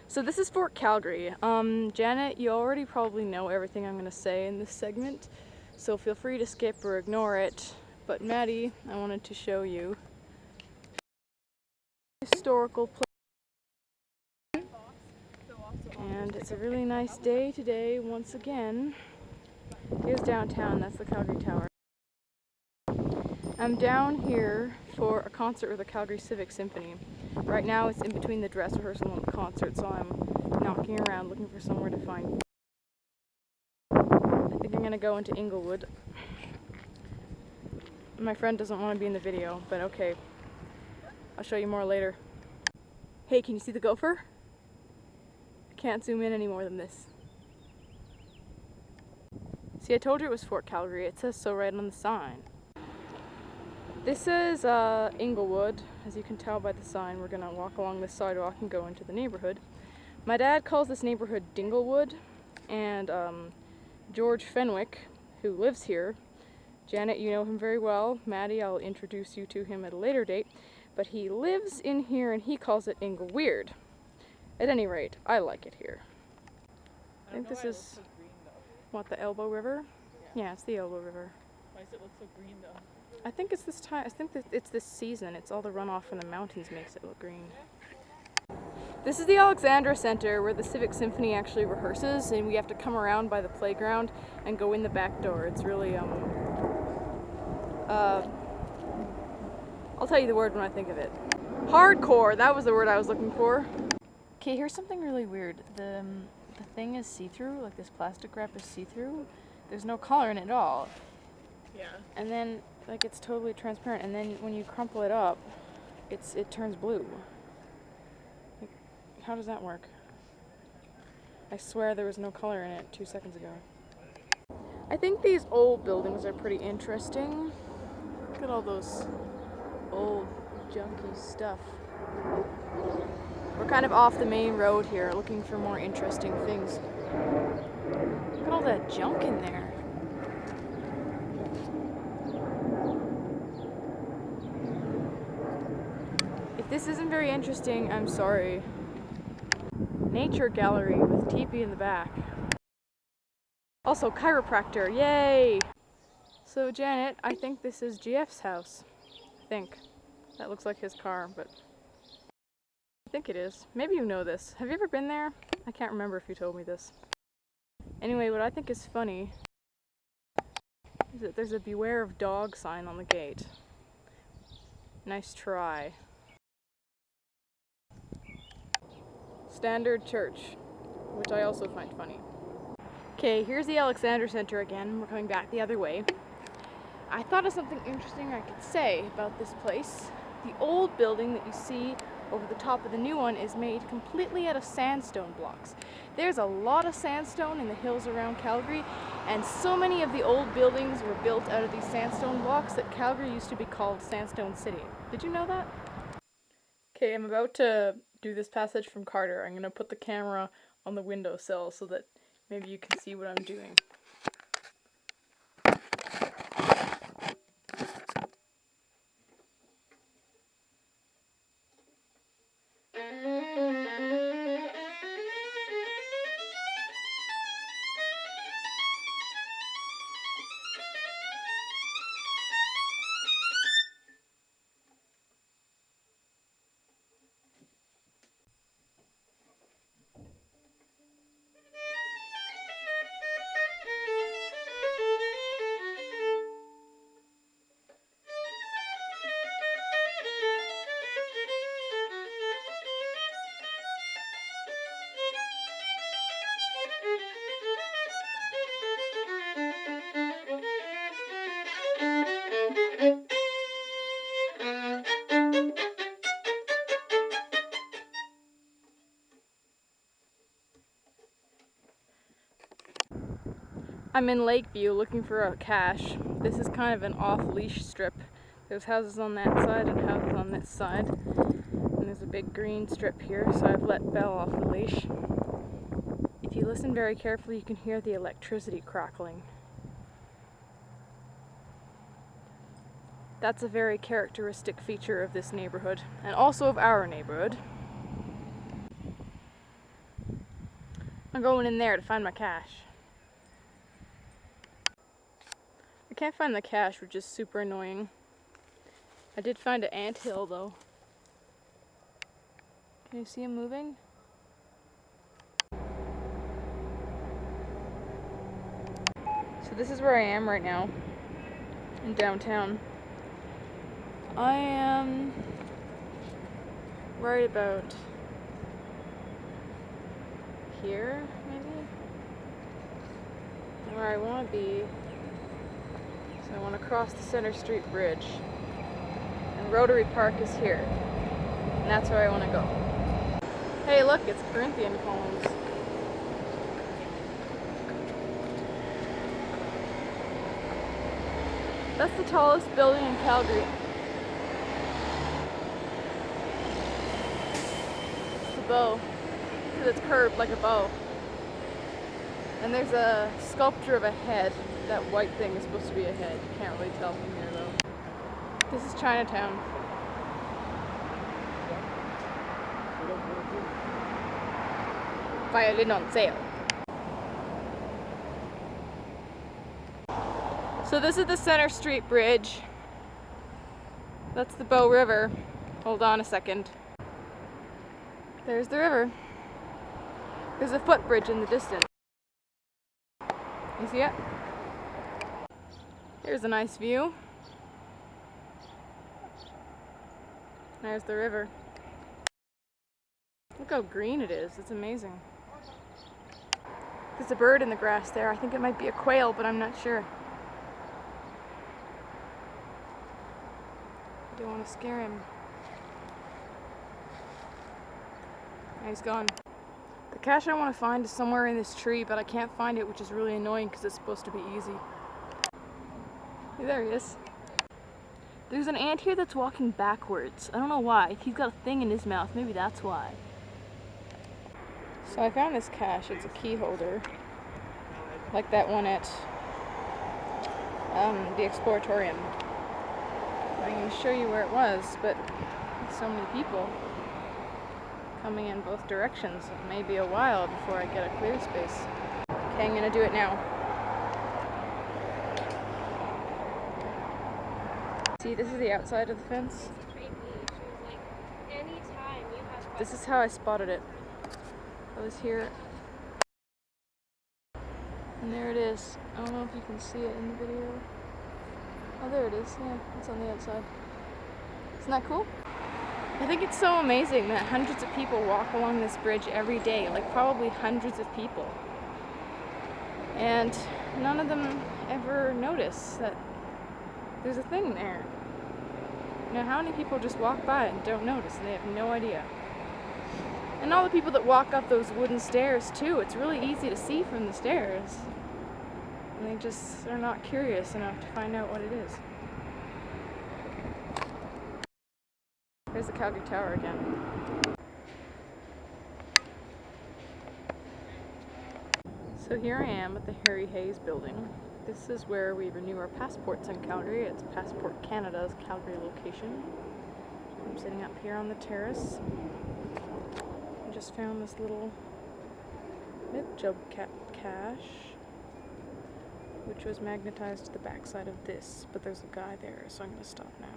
So this is Fort Calgary. Janet, you already probably know everything I'm going to say in this segment, so feel free to skip or ignore it. But Maddie, I wanted to show you historical place. And it's a really nice day today once again. Here's downtown, that's the Calgary Tower. I'm down here for a concert with the Calgary Civic Symphony. Right now it's in between the dress rehearsal and the concert, so I'm knocking around looking for somewhere to find. I think I'm gonna go into Inglewood. My friend doesn't want to be in the video, but okay. I'll show you more later. Hey, can you see the gopher? I can't zoom in any more than this. See, I told you it was Fort Calgary. It says so right on the sign. This is Inglewood. As you can tell by the sign, we're gonna walk along this sidewalk and go into the neighborhood. My dad calls this neighborhood Dinglewood, and George Fenwick, who lives here, Janet, you know him very well. Maddie, I'll introduce you to him at a later date, but he lives in here and he calls it Ingleweird. At any rate, I like it here. I think this is, what, the Elbow River? Yeah, it's the Elbow River. Why does it look so green though? I think it's this time. I think that it's this season. It's all the runoff from the mountains makes it look green. This is the Alexandra Center where the Civic Symphony actually rehearses, and we have to come around by the playground and go in the back door. It's really I'll tell you the word when I think of it. Hardcore. That was the word I was looking for. Okay, here's something really weird. The thing is see-through. Like this plastic wrap is see-through. There's no color in it at all. Yeah. And then, like, it's totally transparent, and then when you crumple it up, it turns blue. Like, how does that work? I swear there was no color in it 2 seconds ago. I think these old buildings are pretty interesting. Look at all those old junky stuff. We're kind of off the main road here, looking for more interesting things. Look at all that junk in there. If this isn't very interesting, I'm sorry. Nature gallery with teepee in the back. Also chiropractor, yay! So Janet, I think this is GF's house. I think. That looks like his car, but I think it is. Maybe you know this. Have you ever been there? I can't remember if you told me this. Anyway, what I think is funny is that there's a beware of dog sign on the gate. Nice try. Standard Church, which I also find funny. Okay, here's the Alexandra Center again. We're coming back the other way. I thought of something interesting I could say about this place. The old building that you see over the top of the new one is made completely out of sandstone blocks. There's a lot of sandstone in the hills around Calgary, and so many of the old buildings were built out of these sandstone blocks that Calgary used to be called Sandstone City. Did you know that? Okay, I'm about to do this passage from Carter. I'm going to put the camera on the windowsill so that maybe you can see what I'm doing. I'm in Lakeview looking for a cache. This is kind of an off-leash strip. There's houses on that side and houses on this side. And there's a big green strip here, so I've let Belle off the leash. If you listen very carefully, you can hear the electricity crackling. That's a very characteristic feature of this neighborhood, and also of our neighborhood. I'm going in there to find my cache. I can't find the cache, which is super annoying. I did find an anthill though. Can you see him moving? So this is where I am right now, in downtown. I am right about here, maybe? Where I want to be. So I want to cross the Center Street Bridge. And Rotary Park is here. And that's where I want to go. Hey look, it's Corinthian columns. That's the tallest building in Calgary. It's the bow. Because it's curved like a bow. And there's a sculpture of a head. That white thing is supposed to be a head. You can't really tell from here though. This is Chinatown. Violin on sale. So this is the Center Street Bridge. That's the Bow River. Hold on a second. There's the river. There's a footbridge in the distance. You see it? Here's a nice view. There's the river. Look how green it is. It's amazing. There's a bird in the grass there. I think it might be a quail, but I'm not sure. I don't want to scare him. He's gone. The cache I want to find is somewhere in this tree, but I can't find it, which is really annoying because it's supposed to be easy. Hey, there he is. There's an ant here that's walking backwards. I don't know why. He's got a thing in his mouth. Maybe that's why. So I found this cache. It's a key holder. Like that one at the Exploratorium. I'm going to show you where it was, but so many people coming in both directions. It may be a while before I get a clear space. Okay, I'm going to do it now. See, this is the outside of the fence. This is how I spotted it. I was here. And there it is. I don't know if you can see it in the video. Oh, there it is. Yeah, it's on the outside. Isn't that cool? I think it's so amazing that hundreds of people walk along this bridge every day. Like probably hundreds of people. And none of them ever notice that there's a thing there. You know, how many people just walk by and don't notice and they have no idea? And all the people that walk up those wooden stairs too, it's really easy to see from the stairs. And they just are not curious enough to find out what it is. There's the Calgary Tower again. So here I am at the Harry Hayes building. This is where we renew our passports in Calgary. It's Passport Canada's Calgary location. I'm sitting up here on the terrace. I just found this little mid-jub cache, which was magnetized to the backside of this, but there's a guy there, so I'm going to stop now.